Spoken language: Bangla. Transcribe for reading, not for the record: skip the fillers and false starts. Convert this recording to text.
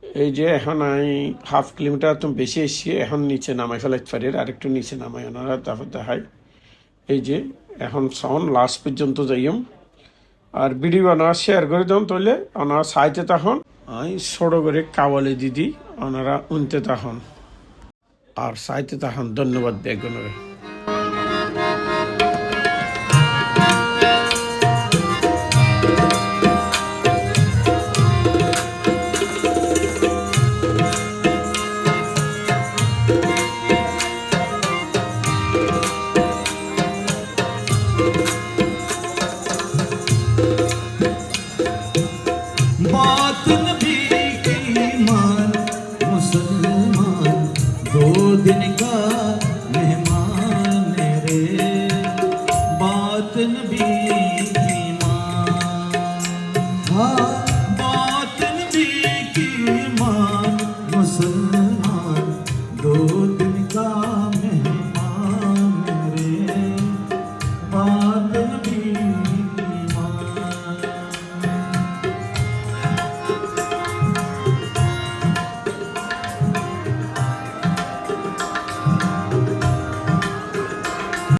এই যে এখন আমি হাফ কিলোমিটার তো বেশি এসছি, এখন নিচে নামাই ফেলাইতে পারি, আরেকটু নিচে নামাই ওনারা তারপর দেখাই। এই যে এখন সাউন্ড লাস্ট পর্যন্ত যাইম, আর ভিডিও বানাওয়া শেয়ার করে দেন, তাহলে ওনারা সাইতে তখন আমি ছোট করে কাওয়ালি দিদি ওনারা উনতে তখন আর সাইতে তখন। ধন্যবাদ বেগুনের।